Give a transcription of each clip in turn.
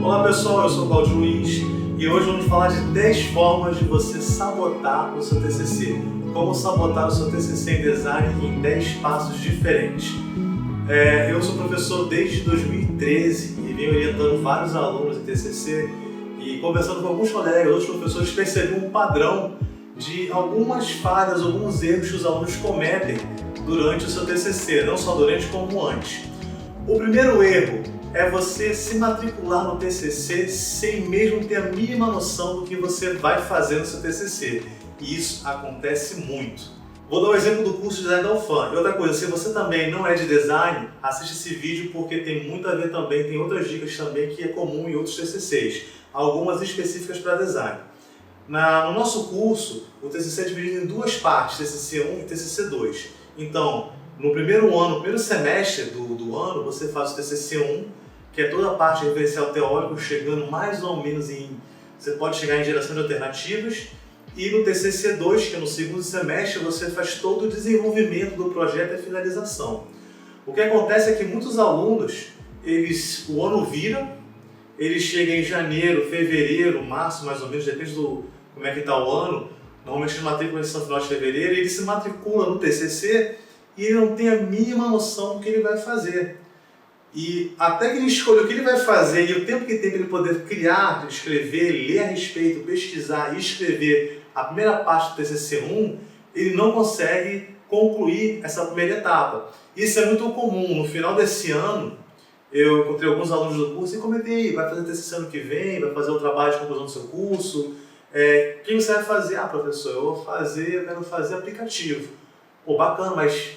Olá pessoal, eu sou o Claudio Luiz e hoje vamos falar de 10 formas de você sabotar o seu TCC. Como sabotar o seu TCC em design em 10 passos diferentes. Eu sou professor desde 2013 e venho orientando vários alunos em TCC e conversando com alguns colegas, outros professores, percebi um padrão de algumas falhas, alguns erros que os alunos cometem durante o seu TCC, não só durante como antes. O primeiro erro é você se matricular no TCC sem mesmo ter a mínima noção do que você vai fazer no seu TCC. E isso acontece muito. Vou dar um exemplo do curso de design da UFAM. E outra coisa, se você também não é de design, assiste esse vídeo porque tem muito a ver também, tem outras dicas também que é comum em outros TCCs, algumas específicas para design. No nosso curso, o TCC é dividido em duas partes, TCC 1 e TCC 2. Então, no primeiro ano, no primeiro semestre do ano, você faz o TCC 1, que é toda a parte de referencial teórico, chegando mais ou menos você pode chegar em geração de alternativas, e no TCC 2, que é no segundo semestre, você faz todo o desenvolvimento do projeto e a finalização. O que acontece é que muitos alunos, o ano vira, eles chegam em janeiro, fevereiro, março, mais ou menos, depende do como é que está o ano, normalmente eles matriculam no final de fevereiro, e ele se matricula no TCC e ele não tem a mínima noção do que ele vai fazer. E até que ele escolha o que ele vai fazer e o tempo que tem para ele poder criar, escrever, ler a respeito, pesquisar e escrever a primeira parte do TCC 1, ele não consegue concluir essa primeira etapa. Isso é muito comum. No final desse ano, eu encontrei alguns alunos do curso e comentei: vai fazer TCC ano que vem, vai fazer o trabalho de conclusão do seu curso. O que você vai fazer? Ah, professor, eu quero fazer aplicativo. Pô, bacana, mas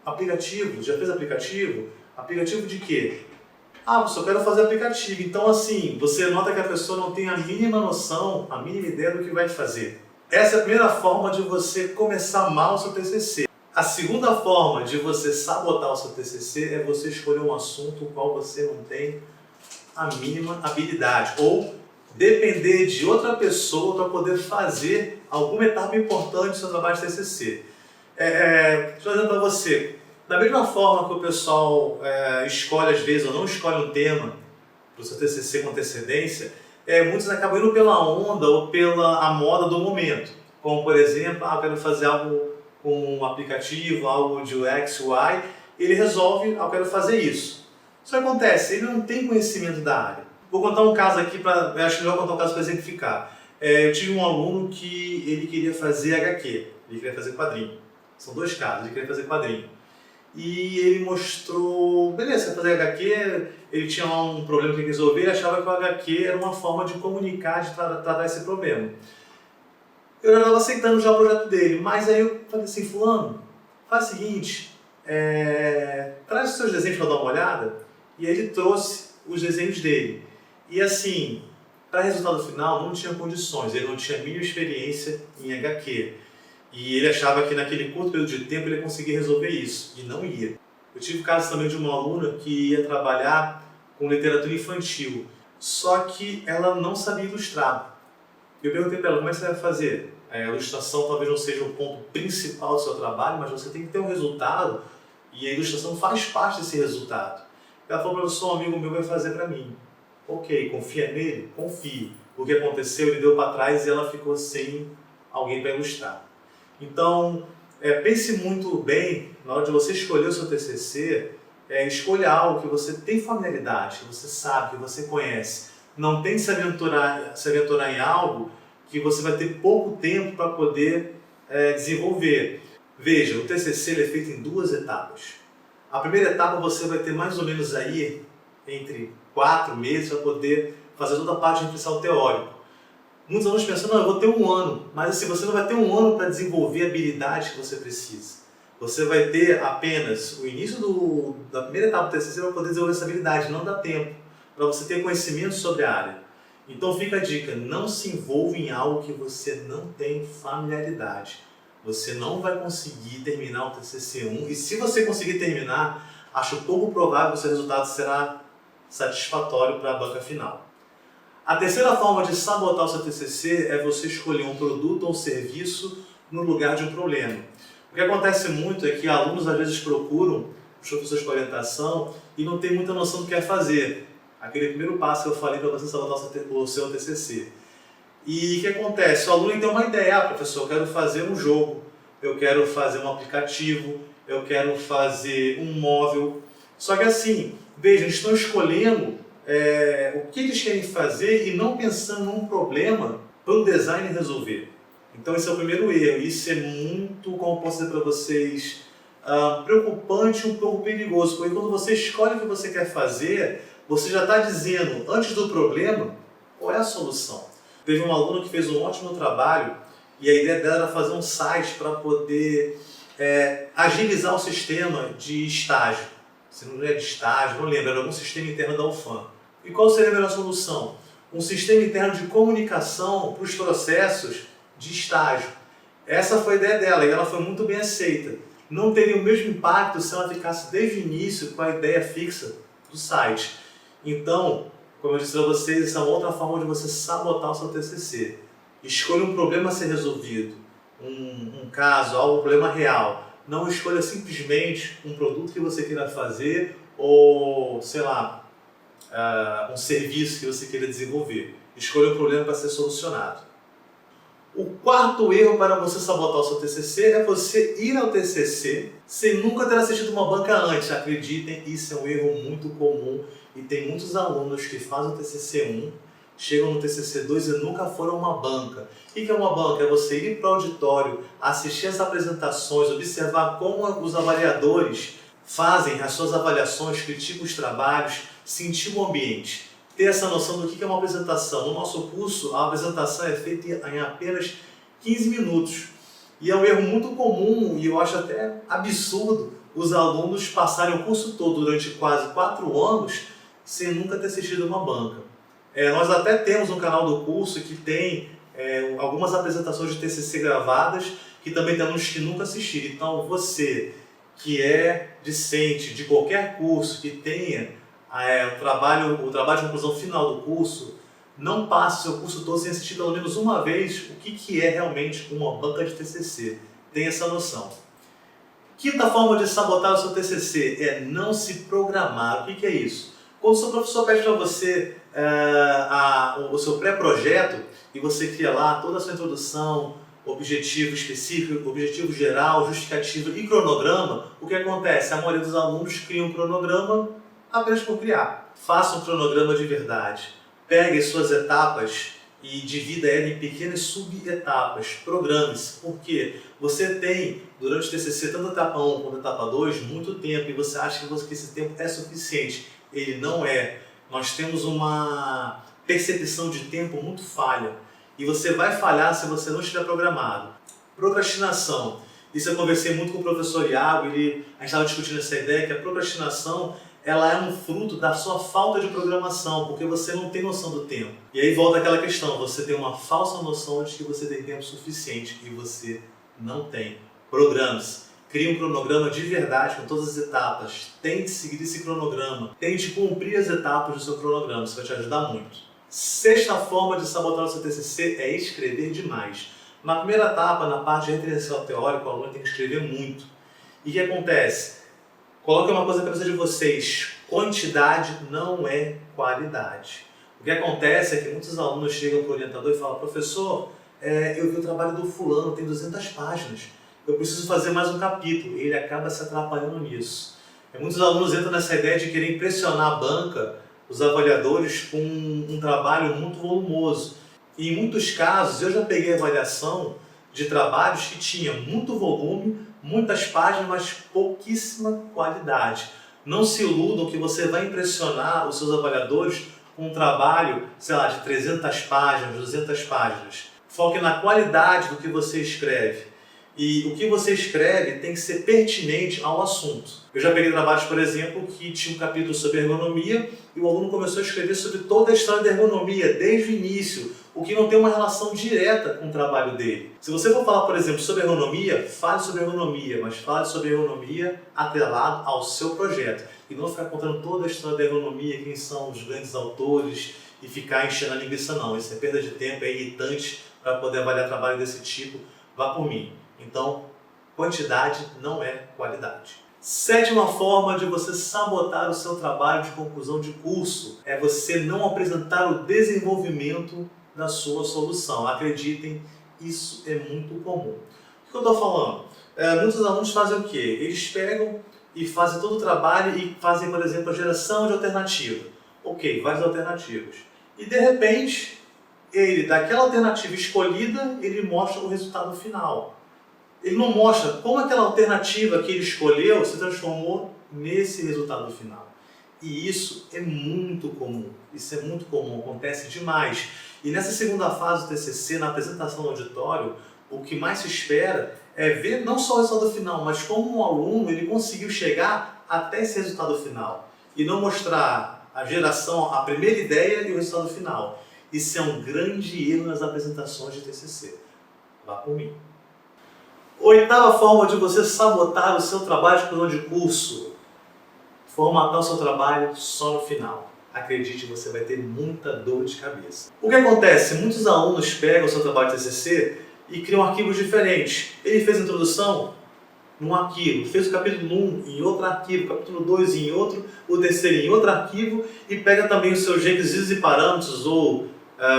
aplicativo? Já fez aplicativo? Aplicativo de quê? Ah, professor, eu quero fazer aplicativo. Então, assim, você nota que a pessoa não tem a mínima noção, a mínima ideia do que vai fazer. Essa é a primeira forma de você começar mal o seu TCC. A segunda forma de você sabotar o seu TCC é você escolher um assunto no qual você não tem a mínima habilidade, ou depender de outra pessoa para poder fazer alguma etapa importante do seu trabalho de TCC. Deixa eu dizer para você, da mesma forma que o pessoal escolhe às vezes ou não escolhe um tema para o seu TCC com antecedência, muitos acabam indo pela onda ou pela a moda do momento. Como, por exemplo, eu quero fazer algo com um aplicativo, algo de UX, UI, ele resolve, eu quero fazer isso. Isso acontece, ele não tem conhecimento da área. Vou contar um caso aqui, eu acho melhor contar um caso para exemplificar. Eu tive um aluno que ele queria fazer HQ, ele queria fazer quadrinho. São dois casos, ele queria fazer quadrinho. E ele mostrou, beleza, fazer HQ, ele tinha lá um problema que ele resolver, ele achava que o HQ era uma forma de comunicar, de tratar esse problema. Eu já estava aceitando já o projeto dele, mas aí eu falei assim: fulano, faz o seguinte, traz os seus desenhos para dar uma olhada. E aí ele trouxe os desenhos dele. E assim, para resultado final não tinha condições, ele não tinha a mínima experiência em HQ. E ele achava que naquele curto período de tempo ele ia conseguir resolver isso, e não ia. Eu tive caso também de uma aluna que ia trabalhar com literatura infantil, só que ela não sabia ilustrar. Eu perguntei para ela: como é que você vai fazer? A ilustração talvez não seja o ponto principal do seu trabalho, mas você tem que ter um resultado, e a ilustração faz parte desse resultado. Ela falou: professor, um amigo meu vai fazer para mim. Ok, confia nele? Confie. O que aconteceu? Ele deu para trás e ela ficou sem alguém para ilustrar. Então, pense muito bem, na hora de você escolher o seu TCC, escolha algo que você tem familiaridade, que você sabe, que você conhece. Não tente se aventurar em algo que você vai ter pouco tempo para poder desenvolver. Veja, o TCC ele é feito em duas etapas. A primeira etapa você vai ter mais ou menos aí entre 4 meses para poder fazer toda a parte de referencial teórico. Muitos alunos pensam: não, eu vou ter um ano, mas assim, você não vai ter um ano para desenvolver a habilidade que você precisa. Você vai ter apenas o início da primeira etapa do TCC para poder desenvolver essa habilidade, não dá tempo para você ter conhecimento sobre a área. Então fica a dica: não se envolva em algo que você não tem familiaridade. Você não vai conseguir terminar o TCC 1, e se você conseguir terminar, acho pouco provável que o seu resultado será satisfatório para a banca final. A terceira forma de sabotar o seu TCC é você escolher um produto ou um serviço no lugar de um problema. O que acontece muito é que alunos às vezes procuram os professores de orientação e não tem muita noção do que é fazer. Aquele primeiro passo que eu falei para você sabotar o seu TCC. E o que acontece? O aluno tem uma ideia, professor, eu quero fazer um jogo, eu quero fazer um aplicativo, eu quero fazer um móvel. Só que assim, veja, eles estão escolhendo o que eles querem fazer e não pensando num problema para o design resolver. Então esse é o primeiro erro. Isso é muito, como posso dizer para vocês, preocupante e um pouco perigoso, porque quando você escolhe o que você quer fazer, você já está dizendo, antes do problema, qual é a solução. Teve um aluno que fez um ótimo trabalho e a ideia dela era fazer um site para poder agilizar o sistema de estágio. Se não é de estágio, não lembro, era algum sistema interno da UFAM. E qual seria a melhor solução? Um sistema interno de comunicação para os processos de estágio. Essa foi a ideia dela e ela foi muito bem aceita. Não teria o mesmo impacto se ela ficasse desde o início com a ideia fixa do site. Então, como eu disse para vocês, essa é uma outra forma de você sabotar o seu TCC. Escolha um problema a ser resolvido, um caso, um problema real. Não escolha simplesmente um produto que você queira fazer ou, sei lá, um serviço que você queira desenvolver. Escolha um problema para ser solucionado. O quarto erro para você sabotar o seu TCC é você ir ao TCC sem nunca ter assistido uma banca antes. Acreditem, isso é um erro muito comum e tem muitos alunos que fazem o TCC 1, chegam no TCC 2 e nunca foram a uma banca. O que é uma banca? É você ir para o auditório, assistir as apresentações, observar como os avaliadores fazem as suas avaliações, criticam os trabalhos, sentir o ambiente. Ter essa noção do que é uma apresentação. No nosso curso, a apresentação é feita em apenas 15 minutos. E é um erro muito comum, e eu acho até absurdo, os alunos passarem o curso todo durante quase 4 anos sem nunca ter assistido uma banca. Nós até temos um canal do curso que tem algumas apresentações de TCC gravadas, que também tem alunos que nunca assistiram. Então, você que é discente de qualquer curso que tenha o trabalho de conclusão final do curso, não passe o seu curso todo sem assistir pelo menos uma vez o que é realmente uma banca de TCC. Tenha essa noção. Quinta forma de sabotar o seu TCC é não se programar. O que é isso? Quando o seu professor pede para você o seu pré-projeto e você cria lá toda a sua introdução, objetivo específico, objetivo geral, justificativa e cronograma, o que acontece? A maioria dos alunos cria um cronograma apenas por criar. Faça um cronograma de verdade. Pegue suas etapas e divida ela em pequenas subetapas. Programe-se. Porque você tem, durante o TCC, tanto a etapa 1 quanto a etapa 2, muito tempo e você acha que esse tempo é suficiente. Ele não é. Nós temos uma percepção de tempo muito falha. E você vai falhar se você não estiver programado. Procrastinação. Isso eu conversei muito com o professor Iago, a gente estava discutindo essa ideia que a procrastinação ela é um fruto da sua falta de programação, porque você não tem noção do tempo. E aí volta aquela questão, você tem uma falsa noção de que você tem tempo suficiente e você não tem. Programe-se. Crie um cronograma de verdade com todas as etapas. Tente seguir esse cronograma. Tente cumprir as etapas do seu cronograma, isso vai te ajudar muito. Sexta forma de sabotar o seu TCC é escrever demais. Na primeira etapa, na parte de referencial teórico, o aluno tem que escrever muito. E o que acontece? Coloque uma coisa na cabeça de vocês, quantidade não é qualidade. O que acontece é que muitos alunos chegam para o orientador e falam, professor, eu vi o trabalho do fulano, tem 200 páginas, eu preciso fazer mais um capítulo. Ele acaba se atrapalhando nisso. Muitos alunos entram nessa ideia de querer impressionar a banca, os avaliadores, com um trabalho muito volumoso. E em muitos casos, eu já peguei avaliação de trabalhos que tinham muito volume, muitas páginas, mas pouquíssima qualidade. Não se iludam que você vai impressionar os seus avaliadores com um trabalho, sei lá, de 300 páginas, 200 páginas. Foque na qualidade do que você escreve. E o que você escreve tem que ser pertinente ao assunto. Eu já peguei trabalhos, por exemplo, que tinha um capítulo sobre ergonomia e o aluno começou a escrever sobre toda a história da ergonomia, desde o início, o que não tem uma relação direta com o trabalho dele. Se você for falar, por exemplo, sobre ergonomia, fale sobre ergonomia, mas fale sobre ergonomia atrelado ao seu projeto. E não ficar contando toda a história da ergonomia, quem são os grandes autores e ficar enchendo a linguiça, não. Isso é perda de tempo, é irritante para poder avaliar trabalho desse tipo. Vá por mim. Então, quantidade não é qualidade. Sétima forma de você sabotar o seu trabalho de conclusão de curso é você não apresentar o desenvolvimento da sua solução. Acreditem, isso é muito comum. O que eu estou falando? Muitos alunos fazem o quê? Eles pegam e fazem todo o trabalho e fazem, por exemplo, a geração de alternativa. Ok, várias alternativas. E de repente, daquela alternativa escolhida, ele mostra o resultado final. Ele não mostra como aquela alternativa que ele escolheu se transformou nesse resultado final. E isso é muito comum. Isso é muito comum, acontece demais. E nessa segunda fase do TCC, na apresentação do auditório, o que mais se espera é ver não só o resultado final, mas como o aluno ele conseguiu chegar até esse resultado final. E não mostrar a geração, a primeira ideia e o resultado final. Isso é um grande erro nas apresentações de TCC. Vá por mim. Oitava forma de você sabotar o seu trabalho de conclusão de curso: formatar o seu trabalho só no final. Acredite, você vai ter muita dor de cabeça. O que acontece? Muitos alunos pegam o seu trabalho de TCC e criam arquivos diferentes. Ele fez a introdução num arquivo, fez o capítulo 1 em outro arquivo, capítulo 2 em outro, o terceiro em outro arquivo, e pega também os seus requisitos e parâmetros ou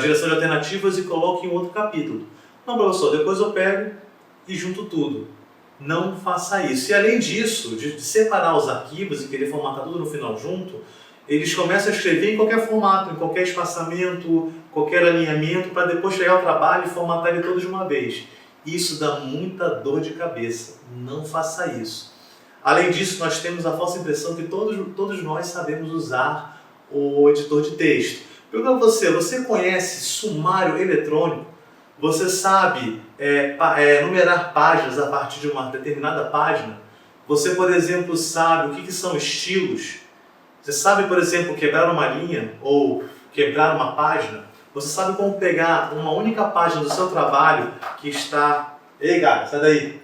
geração de alternativas e coloca em outro capítulo. Não, professor, depois eu pego e junto tudo. Não faça isso. E além disso, de separar os arquivos e querer formatar tudo no final junto, eles começam a escrever em qualquer formato, em qualquer espaçamento, qualquer alinhamento, para depois chegar ao trabalho e formatar ele todo de uma vez. Isso dá muita dor de cabeça. Não faça isso. Além disso, nós temos a falsa impressão que todos nós sabemos usar o editor de texto. Pergunto a você conhece sumário eletrônico? Você sabe numerar páginas a partir de uma determinada página? Você, por exemplo, sabe o que são estilos? Você sabe, por exemplo, quebrar uma linha ou quebrar uma página? Você sabe como pegar uma única página do seu trabalho que está... Ei, gato, sai daí!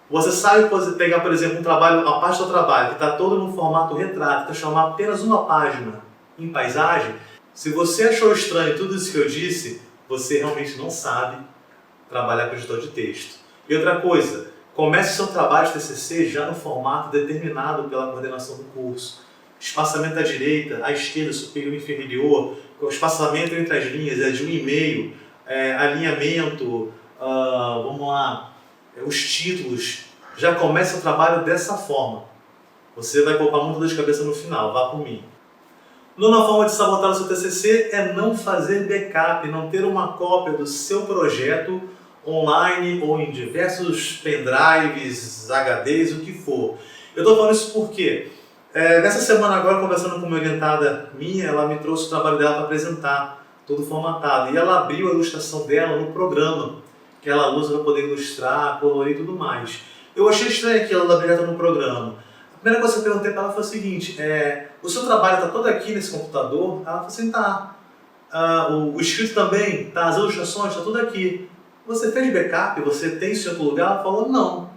Você sabe pegar, por exemplo, uma parte do trabalho que está todo no formato retrato, transformar apenas uma página em paisagem? Se você achou estranho tudo isso que eu disse, você realmente não sabe trabalhar com editor de texto. E outra coisa, comece o seu trabalho de TCC já no formato determinado pela coordenação do curso. Espaçamento à direita, à esquerda, superior e inferior, o espaçamento entre as linhas é de 1,5, alinhamento, os títulos. Já comece o trabalho dessa forma. Você vai poupar muita dor de cabeça no final, vá por mim. Nona forma de sabotar o seu TCC é não fazer backup, não ter uma cópia do seu projeto online ou em diversos pendrives, HDs, o que for. Eu estou falando isso porque nessa semana agora, conversando com uma orientada minha, ela me trouxe o trabalho dela para apresentar, todo formatado. E ela abriu a ilustração dela no programa que ela usa para poder ilustrar, colorir e tudo mais. Eu achei estranho que ela abriu no programa. A primeira coisa que eu perguntei para ela foi o seguinte: o seu trabalho está todo aqui nesse computador? Ela falou assim: tá. O escrito também, tá, as ilustrações, está tudo aqui. Você fez backup? Você tem isso em outro lugar? Ela falou: não.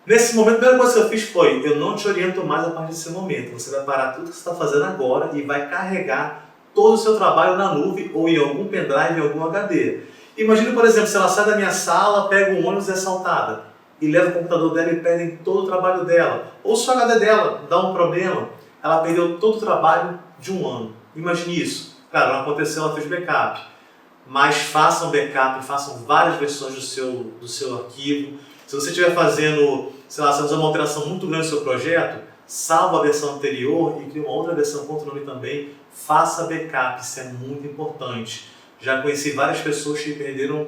Nesse momento, a primeira coisa que eu fiz foi: eu não te oriento mais a partir desse momento. Você vai parar tudo que você está fazendo agora e vai carregar todo o seu trabalho na nuvem ou em algum pendrive, em algum HD. Imagina, por exemplo, se ela sai da minha sala, pega um ônibus e é assaltada, e leva o computador dela e perdem todo o trabalho dela. Ou se o HD dela dá um problema, ela perdeu todo o trabalho de um ano. Imagine isso. Claro, não aconteceu, ela fez backup. Mas façam backup, façam várias versões do seu arquivo. Se você estiver fazendo, sei lá, se fazer uma alteração muito grande no seu projeto, salva a versão anterior e cria uma outra versão com outro nome também. Faça backup, isso é muito importante. Já conheci várias pessoas que perderam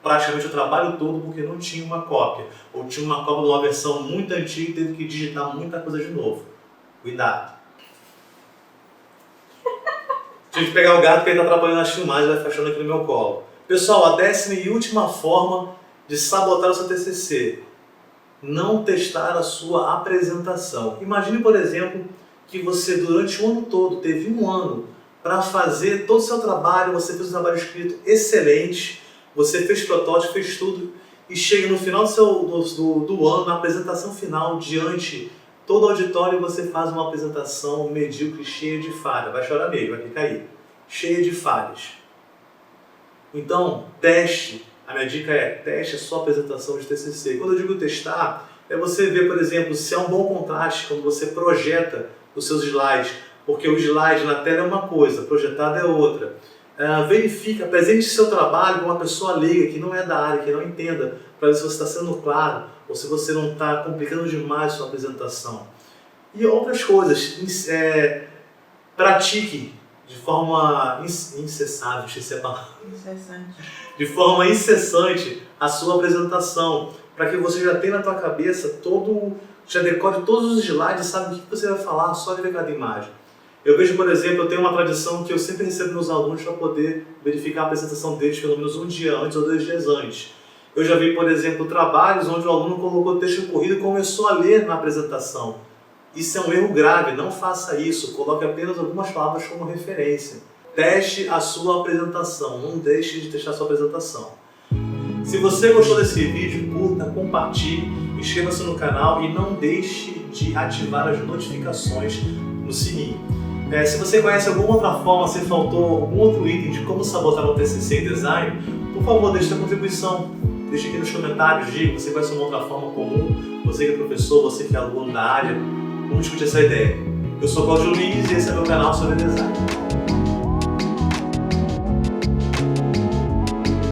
praticamente o trabalho todo porque não tinha uma cópia. Ou tinha uma cópia de uma versão muito antiga e teve que digitar muita coisa de novo. Cuidado. Tive que pegar o gato porque ele está atrapalhando as filmagens e vai ficar chorando aqui no meu colo. Pessoal, a 10ª e última forma de sabotar o seu TCC: não testar a sua apresentação. Imagine, por exemplo, que você durante o ano todo teve um ano para fazer todo o seu trabalho, você fez um trabalho escrito excelente, você fez protótipo, fez tudo, e chega no final do ano, na apresentação final, diante todo o auditório, você faz uma apresentação medíocre, cheia de falhas. Vai chorar mesmo, vai ficar aí. Cheia de falhas. Então, teste A minha dica é teste a sua apresentação de TCC. Quando eu digo testar, é você ver, por exemplo, se há um bom contraste quando você projeta os seus slides, porque o slide na tela é uma coisa, projetado é outra. Verifique, apresente seu trabalho para uma pessoa leiga que não é da área, que não entenda, para ver se você está sendo claro ou se você não está complicando demais a sua apresentação. E outras coisas, pratique de forma incessável, esqueci a palavra. De forma incessante a sua apresentação, para que você já tenha na tua cabeça já decore todos os slides, sabe o que você vai falar só de ver cada imagem. Eu vejo, por exemplo, eu tenho uma tradição que eu sempre recebo meus alunos para poder verificar a apresentação deles pelo menos um dia antes ou 2 dias antes. Eu já vi, por exemplo, trabalhos onde o aluno colocou o texto corrido e começou a ler na apresentação. Isso é um erro grave, não faça isso, coloque apenas algumas palavras como referência. Teste a sua apresentação, não deixe de testar a sua apresentação. Se você gostou desse vídeo, curta, compartilhe, inscreva-se no canal e não deixe de ativar as notificações no sininho. Se você conhece alguma outra forma, se faltou algum outro item de como sabotar um TCC em design, por favor, deixe sua contribuição. Deixe aqui nos comentários, diga você conhece uma outra forma comum, você que é professor, você que é aluno da área, vamos discutir essa ideia. Eu sou Cláudio Luiz e esse é meu canal sobre design.